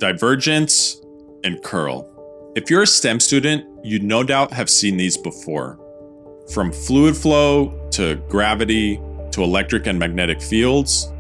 Divergence and Curl. If you're a STEM student, you no doubt have seen these before. From fluid flow to gravity to electric and magnetic fields,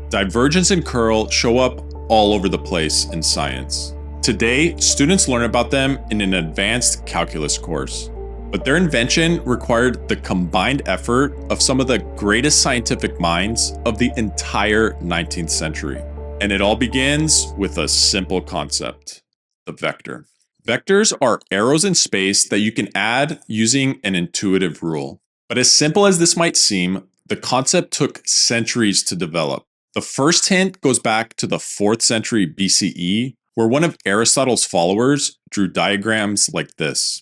divergence and curl show up all over the place in science. Today, students learn about them in an advanced calculus course, but their invention required the combined effort of some of the greatest scientific minds of the entire 19th century. And it all begins with a simple concept: the vector. Vectors are arrows in space that you can add using an intuitive rule. But as simple as this might seem, the concept took centuries to develop. The first hint goes back to the 4th century BCE, where one of Aristotle's followers drew diagrams like this.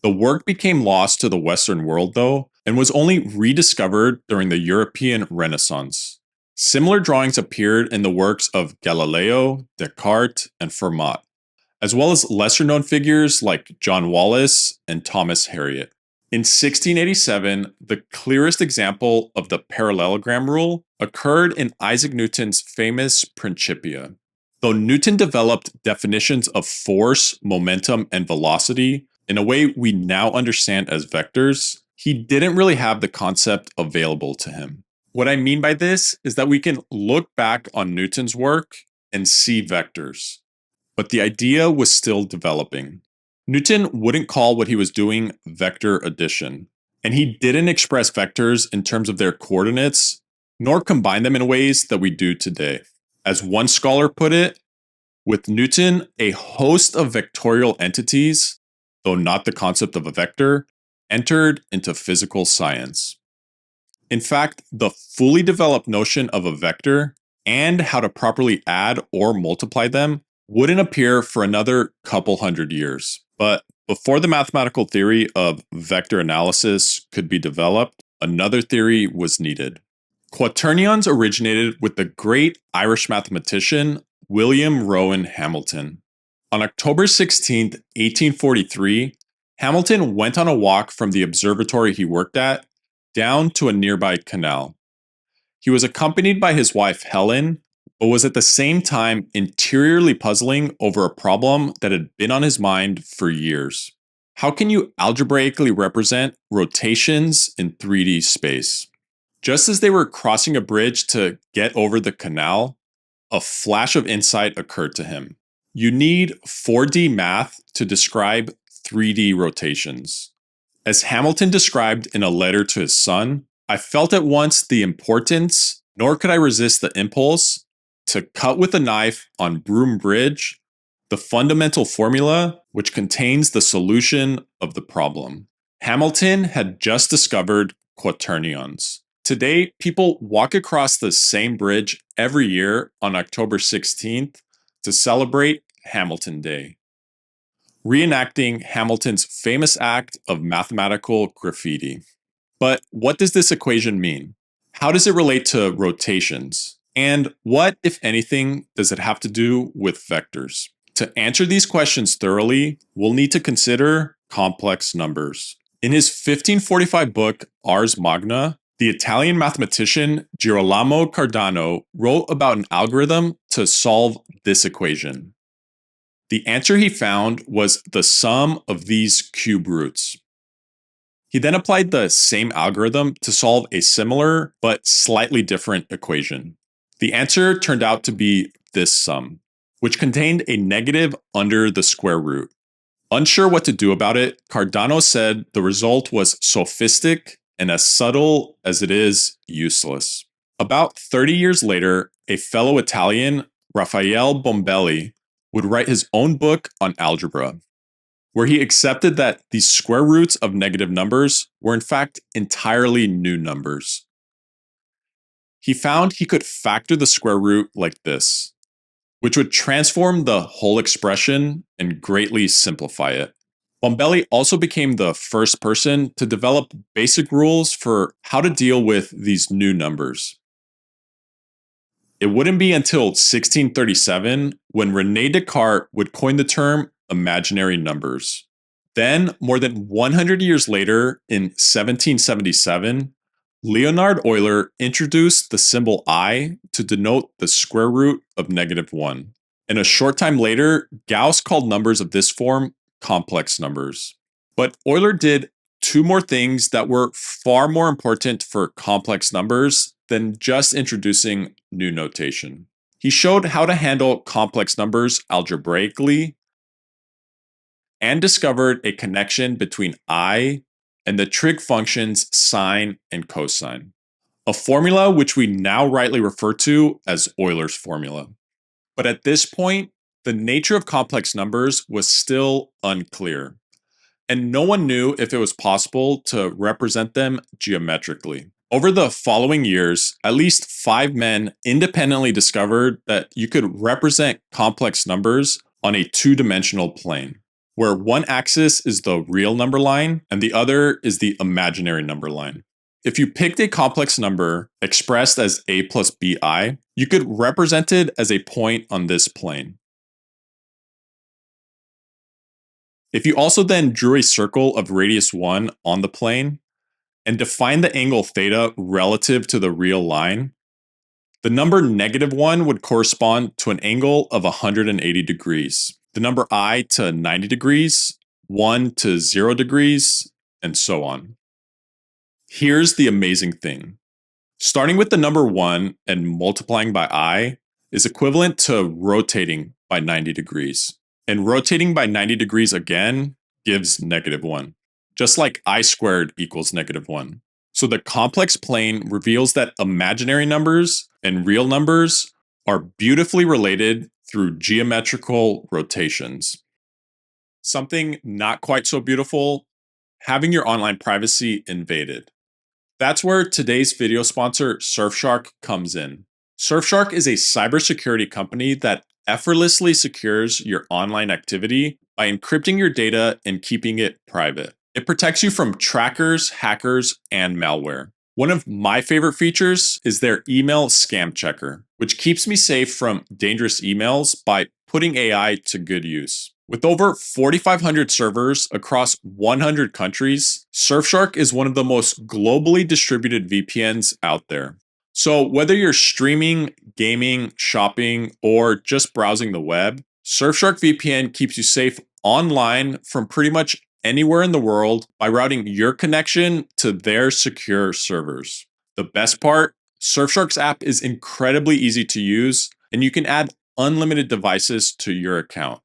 The work became lost to the Western world, though, and was only rediscovered during the European Renaissance. Similar drawings appeared in the works of Galileo, Descartes, and Fermat, as well as lesser-known figures like John Wallis and Thomas Harriot. In 1687, the clearest example of the parallelogram rule occurred in Isaac Newton's famous Principia. Though Newton developed definitions of force, momentum, and velocity in a way we now understand as vectors, he didn't really have the concept available to him. What I mean by this is that we can look back on Newton's work and see vectors, but the idea was still developing. Newton wouldn't call what he was doing vector addition, and he didn't express vectors in terms of their coordinates, nor combine them in ways that we do today. As one scholar put it, with Newton, a host of vectorial entities, though not the concept of a vector, entered into physical science. In fact, the fully developed notion of a vector and how to properly add or multiply them wouldn't appear for another couple hundred years. But before the mathematical theory of vector analysis could be developed, another theory was needed. Quaternions originated with the great Irish mathematician William Rowan Hamilton. On October 16, 1843, Hamilton went on a walk from the observatory he worked at down to a nearby canal. He was accompanied by his wife Helen, but was at the same time interiorly puzzling over a problem that had been on his mind for years. How can you algebraically represent rotations in 3D space? Just as they were crossing a bridge to get over the canal, a flash of insight occurred to him. You need 4D math to describe 3D rotations. As Hamilton described in a letter to his son, I felt at once the importance, nor could I resist the impulse, to cut with a knife on Broom Bridge the fundamental formula which contains the solution of the problem. Hamilton had just discovered quaternions. Today, people walk across the same bridge every year on October 16th to celebrate Hamilton Day, reenacting Hamilton's famous act of mathematical graffiti. But what does this equation mean? How does it relate to rotations? And what, if anything, does it have to do with vectors? To answer these questions thoroughly, we'll need to consider complex numbers. In his 1545 book, Ars Magna, the Italian mathematician Girolamo Cardano wrote about an algorithm to solve this equation. The answer he found was the sum of these cube roots. He then applied the same algorithm to solve a similar but slightly different equation. The answer turned out to be this sum, which contained a negative under the square root. Unsure what to do about it, Cardano said the result was sophistic and as subtle as it is useless. About 30 years later, a fellow Italian, Raffaele Bombelli, would write his own book on algebra, where he accepted that the square roots of negative numbers were in fact entirely new numbers. He found he could factor the square root like this, which would transform the whole expression and greatly simplify it. Bombelli also became the first person to develop basic rules for how to deal with these new numbers. It wouldn't be until 1637 when René Descartes would coin the term imaginary numbers. Then, more than 100 years later, in 1777, Leonhard Euler introduced the symbol I to denote the square root of -1. And a short time later, Gauss called numbers of this form complex numbers. But Euler did two more things that were far more important for complex numbers than just introducing new notation. He showed how to handle complex numbers algebraically and discovered a connection between I and the trig functions sine and cosine, a formula which we now rightly refer to as Euler's formula. But at this point, the nature of complex numbers was still unclear, and no one knew if it was possible to represent them geometrically. Over the following years, at least 5 men independently discovered that you could represent complex numbers on a two-dimensional plane, where one axis is the real number line and the other is the imaginary number line. If you picked a complex number expressed as a plus bi, you could represent it as a point on this plane. If you also then drew a circle of radius 1 on the plane and defined the angle theta relative to the real line, the number -1 would correspond to an angle of 180 degrees, the number I to 90 degrees, 1 to 0 degrees, and so on. Here's the amazing thing. Starting with the number 1 and multiplying by I is equivalent to rotating by 90 degrees. And rotating by 90 degrees again gives -1, just like I squared equals -1. So the complex plane reveals that imaginary numbers and real numbers are beautifully related through geometrical rotations. Something not quite so beautiful, having your online privacy invaded. That's where today's video sponsor, Surfshark, comes in. Surfshark is a cybersecurity company that effortlessly secures your online activity by encrypting your data and keeping it private. It protects you from trackers, hackers, and malware. One of my favorite features is their email scam checker, which keeps me safe from dangerous emails by putting AI to good use. With over 4,500 servers across 100 countries, Surfshark is one of the most globally distributed VPNs out there. So whether you're streaming, gaming, shopping, or just browsing the web, Surfshark VPN keeps you safe online from pretty much anywhere in the world by routing your connection to their secure servers. The best part, Surfshark's app is incredibly easy to use, and you can add unlimited devices to your account.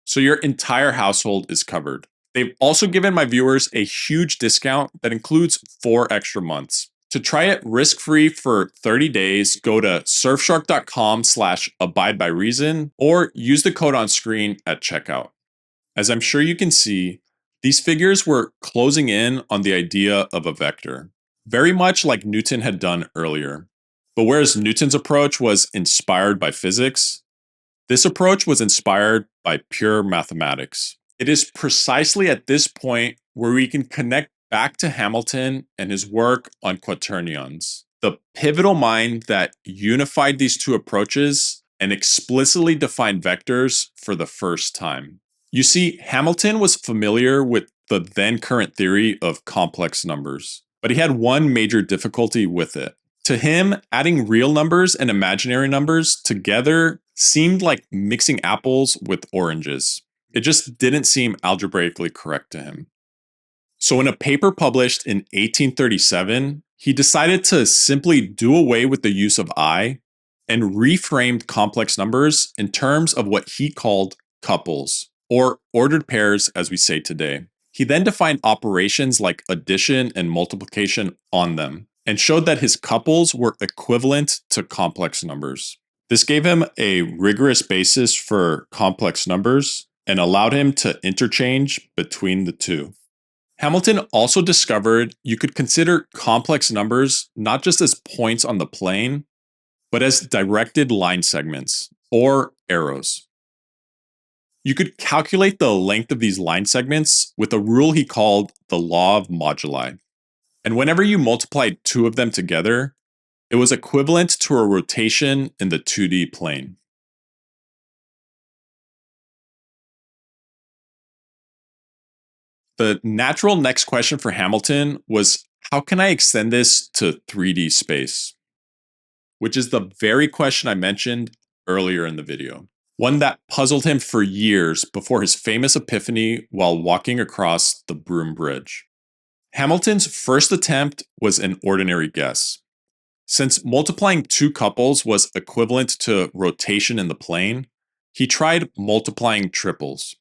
So your entire household is covered. They've also given my viewers a huge discount that includes 4 extra months. To try it risk-free for 30 days, go to surfshark.com/abidebyreason or use the code on screen at checkout. As I'm sure you can see, these figures were closing in on the idea of a vector, very much like Newton had done earlier. But whereas Newton's approach was inspired by physics, this approach was inspired by pure mathematics. It is precisely at this point where we can connect back to Hamilton and his work on quaternions, the pivotal mind that unified these two approaches and explicitly defined vectors for the first time. You see, Hamilton was familiar with the then current theory of complex numbers, but he had one major difficulty with it. To him, adding real numbers and imaginary numbers together seemed like mixing apples with oranges. It just didn't seem algebraically correct to him. So in a paper published in 1837, he decided to simply do away with the use of I and reframed complex numbers in terms of what he called couples, or ordered pairs as we say today. He then defined operations like addition and multiplication on them, and showed that his couples were equivalent to complex numbers. This gave him a rigorous basis for complex numbers and allowed him to interchange between the two. Hamilton also discovered you could consider complex numbers not just as points on the plane, but as directed line segments, or arrows. You could calculate the length of these line segments with a rule he called the law of moduli. And whenever you multiplied two of them together, it was equivalent to a rotation in the 2D plane. The natural next question for Hamilton was, how can I extend this to 3D space? Which is the very question I mentioned earlier in the video. one that puzzled him for years before his famous epiphany while walking across the Broom Bridge. Hamilton's first attempt was an ordinary guess. Since multiplying two couples was equivalent to rotation in the plane, he tried multiplying triples.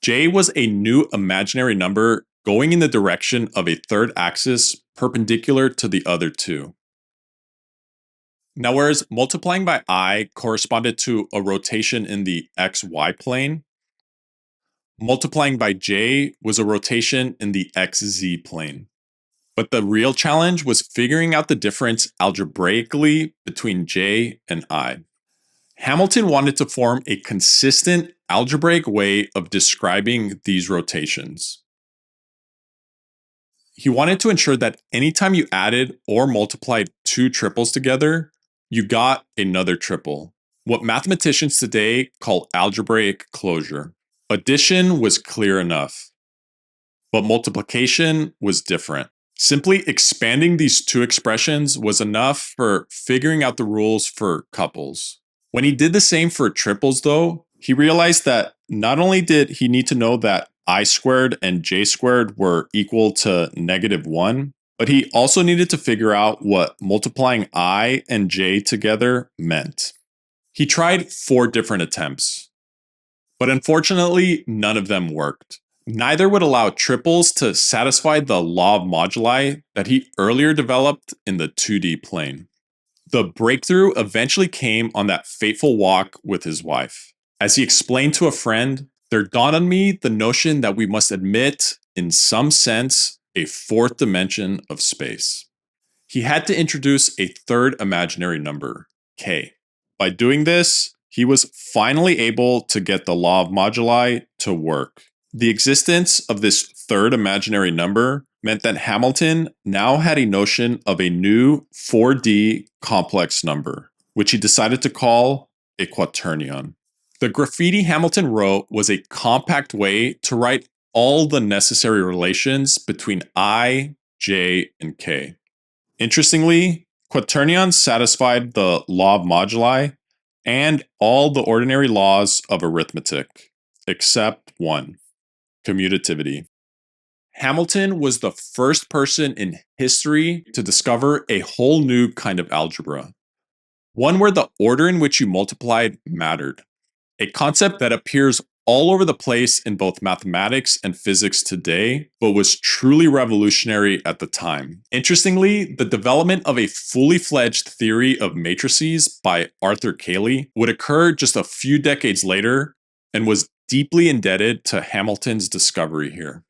J was a new imaginary number going in the direction of a third axis perpendicular to the other two. Now, whereas multiplying by I corresponded to a rotation in the xy plane, multiplying by J was a rotation in the xz plane. But the real challenge was figuring out the difference algebraically between J and I. Hamilton wanted to form a consistent algebraic way of describing these rotations. He wanted to ensure that anytime you added or multiplied two triples together, you got another triple, what mathematicians today call algebraic closure. Addition was clear enough, but multiplication was different. Simply expanding these two expressions was enough for figuring out the rules for couples. When he did the same for triples, though, he realized that not only did he need to know that I squared and J squared were equal to -1, but he also needed to figure out what multiplying I and J together meant. He tried 4 different attempts, but unfortunately, none of them worked. Neither would allow triples to satisfy the law of moduli that he earlier developed in the 2D plane. The breakthrough eventually came on that fateful walk with his wife. As he explained to a friend, "There dawned on me the notion that we must admit, in some sense, a fourth dimension of space." He had to introduce a third imaginary number, k. By doing this, he was finally able to get the law of moduli to work. The existence of this third imaginary number meant that Hamilton now had a notion of a new 4D complex number, which he decided to call a quaternion. The graffiti Hamilton wrote was a compact way to write all the necessary relations between I, J, and K. Interestingly, quaternions satisfied the law of moduli and all the ordinary laws of arithmetic, except one: commutativity. Hamilton was the first person in history to discover a whole new kind of algebra, one where the order in which you multiplied mattered, a concept that appears all over the place in both mathematics and physics today, but was truly revolutionary at the time. Interestingly, the development of a fully fledged theory of matrices by Arthur Cayley would occur just a few decades later and was deeply indebted to Hamilton's discovery here.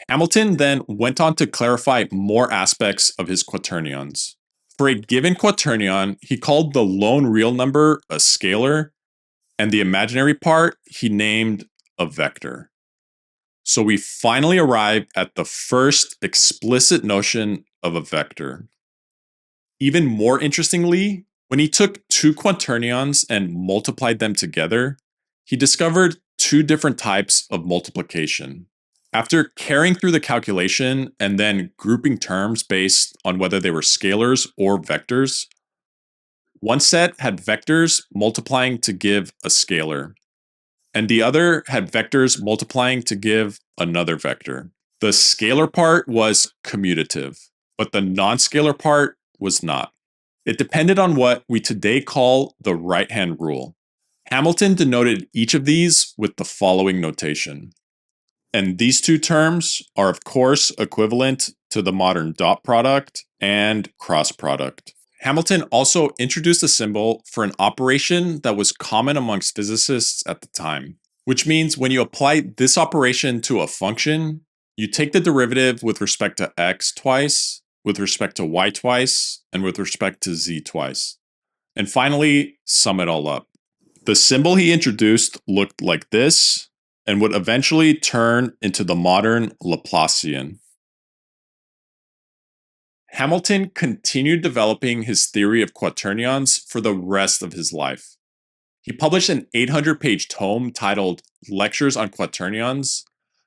Hamilton then went on to clarify more aspects of his quaternions. For a given quaternion, he called the lone real number a scalar, and the imaginary part he named a vector. So we finally arrive at the first explicit notion of a vector. Even more interestingly, when he took two quaternions and multiplied them together, he discovered 2 different types of multiplication. After carrying through the calculation and then grouping terms based on whether they were scalars or vectors, one set had vectors multiplying to give a scalar, and the other had vectors multiplying to give another vector. The scalar part was commutative, but the non-scalar part was not. It depended on what we today call the right-hand rule. Hamilton denoted each of these with the following notation. And these 2 terms are, of course, equivalent to the modern dot product and cross product. Hamilton also introduced a symbol for an operation that was common amongst physicists at the time, which means when you apply this operation to a function, you take the derivative with respect to x twice, with respect to y twice, and with respect to z twice. And finally, sum it all up. The symbol he introduced looked like this and would eventually turn into the modern Laplacian. Hamilton continued developing his theory of quaternions for the rest of his life. He published an 800-page tome titled Lectures on Quaternions,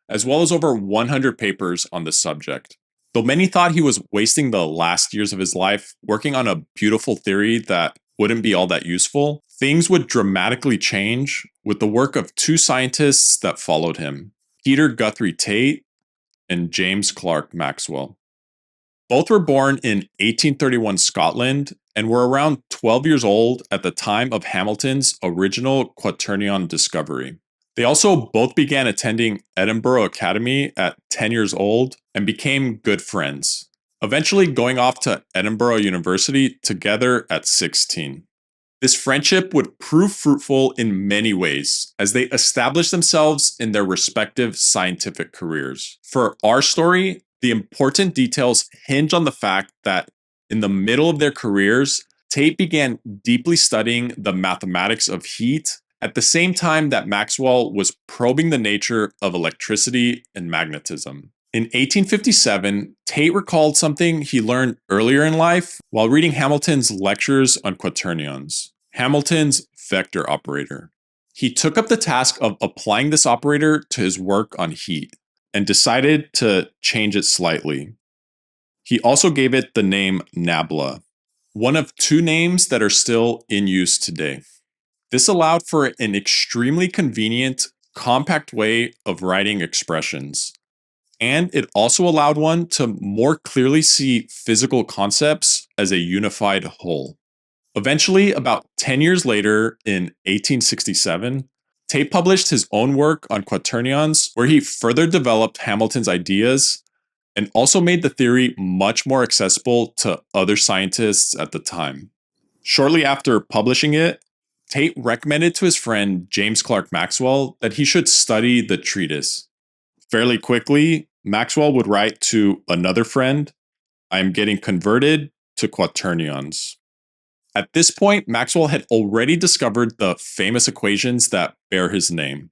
as well as over 100 papers on the subject. Though many thought he was wasting the last years of his life working on a beautiful theory that wouldn't be all that useful, things would dramatically change with the work of two scientists that followed him, Peter Guthrie Tait and James Clerk Maxwell. Both were born in 1831 Scotland and were around 12 years old at the time of Hamilton's original quaternion discovery. They also both began attending Edinburgh Academy at 10 years old and became good friends, eventually going off to Edinburgh University together at 16. This friendship would prove fruitful in many ways as they established themselves in their respective scientific careers. For our story, the important details hinge on the fact that in the middle of their careers, Tait began deeply studying the mathematics of heat at the same time that Maxwell was probing the nature of electricity and magnetism. In 1857, Tait recalled something he learned earlier in life while reading Hamilton's lectures on quaternions, Hamilton's vector operator. He took up the task of applying this operator to his work on heat and decided to change it slightly. He also gave it the name nabla, one of two names that are still in use today. This allowed for an extremely convenient, compact way of writing expressions. And it also allowed one to more clearly see physical concepts as a unified whole. Eventually, about 10 years later, in 1867, Tait published his own work on quaternions, where he further developed Hamilton's ideas and also made the theory much more accessible to other scientists at the time. Shortly after publishing it, Tait recommended to his friend James Clerk Maxwell that he should study the treatise. Fairly quickly, Maxwell would write to another friend, "I am getting converted to quaternions." At this point, Maxwell had already discovered the famous equations that bear his name,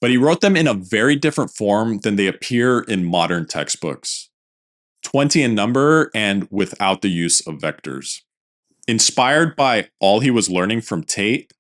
but he wrote them in a very different form than they appear in modern textbooks, 20 in number and without the use of vectors. Inspired by all he was learning from Tait,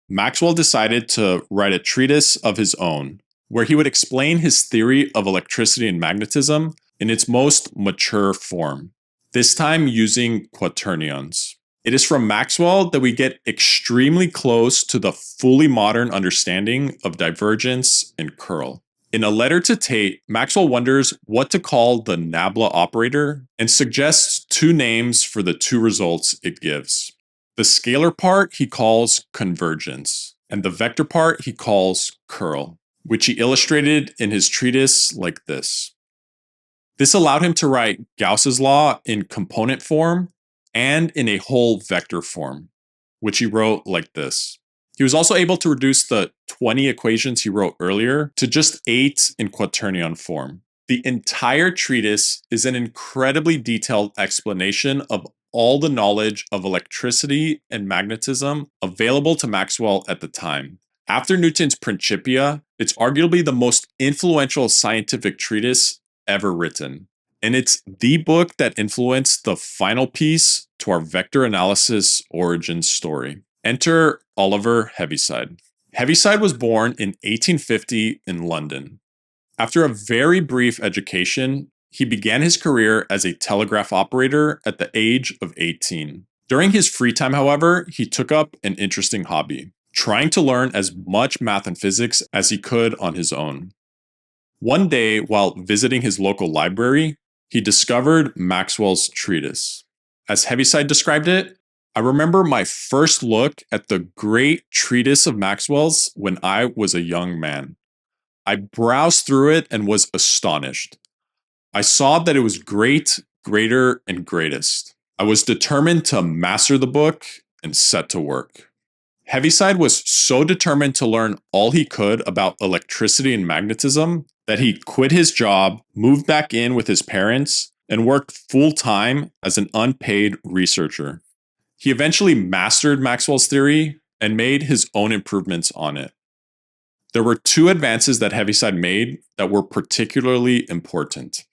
Maxwell decided to write a treatise of his own, where he would explain his theory of electricity and magnetism in its most mature form, this time using quaternions. It is from Maxwell that we get extremely close to the fully modern understanding of divergence and curl. In a letter to Tait, Maxwell wonders what to call the nabla operator and suggests two names for the two results it gives. The scalar part he calls convergence, and the vector part he calls curl, which he illustrated in his treatise like this. This allowed him to write Gauss's law in component form and in a whole vector form, which he wrote like this. He was also able to reduce the 20 equations he wrote earlier to just 8 in quaternion form. The entire treatise is an incredibly detailed explanation of all the knowledge of electricity and magnetism available to Maxwell at the time. After Newton's Principia, it's arguably the most influential scientific treatise ever written. And it's the book that influenced the final piece to our vector analysis origin story. Enter Oliver Heaviside. Heaviside was born in 1850 in London. After a very brief education, he began his career as a telegraph operator at the age of 18. During his free time, however, he took up an interesting hobby, trying to learn as much math and physics as he could on his own. One day, while visiting his local library, he discovered Maxwell's treatise. As Heaviside described it, "I remember my first look at the great treatise of Maxwell's when I was a young man. I browsed through it and was astonished. I saw that it was great, greater, and greatest. I was determined to master the book and set to work." Heaviside was so determined to learn all he could about electricity and magnetism that he quit his job, moved back in with his parents, and worked full-time as an unpaid researcher. He eventually mastered Maxwell's theory and made his own improvements on it. There were two advances that Heaviside made that were particularly important.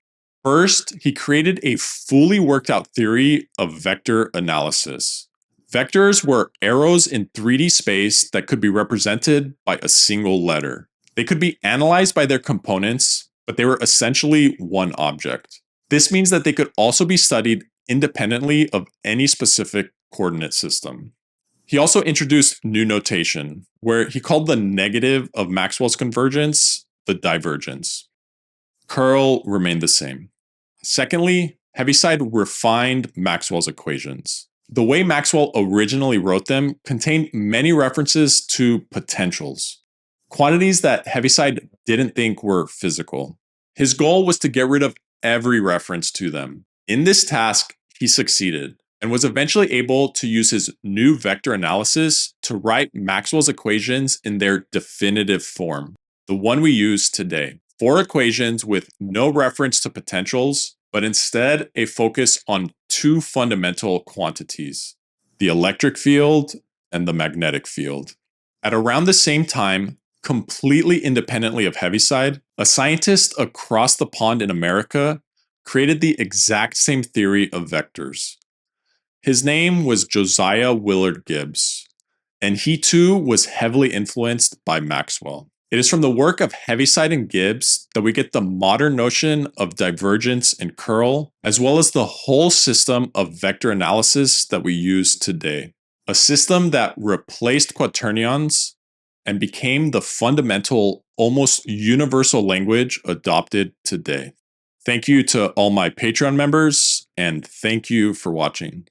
First, he created a fully worked out theory of vector analysis. Vectors were arrows in 3D space that could be represented by a single letter. They could be analyzed by their components, but they were essentially one object. This means that they could also be studied independently of any specific coordinate system. He also introduced new notation, where he called the negative of Maxwell's convergence the divergence. Curl remained the same. Secondly, Heaviside refined Maxwell's equations. The way Maxwell originally wrote them contained many references to potentials, quantities that Heaviside didn't think were physical. His goal was to get rid of every reference to them. In this task, he succeeded and was eventually able to use his new vector analysis to write Maxwell's equations in their definitive form, the one we use today. 4 equations with no reference to potentials, but instead a focus on 2 fundamental quantities, the electric field and the magnetic field. At around the same time, completely independently of Heaviside, a scientist across the pond in America created the exact same theory of vectors. His name was Josiah Willard Gibbs, and he too was heavily influenced by Maxwell. It is from the work of Heaviside and Gibbs that we get the modern notion of divergence and curl, as well as the whole system of vector analysis that we use today. A system that replaced quaternions and became the fundamental, almost universal language adopted today. Thank you to all my Patreon members, and thank you for watching.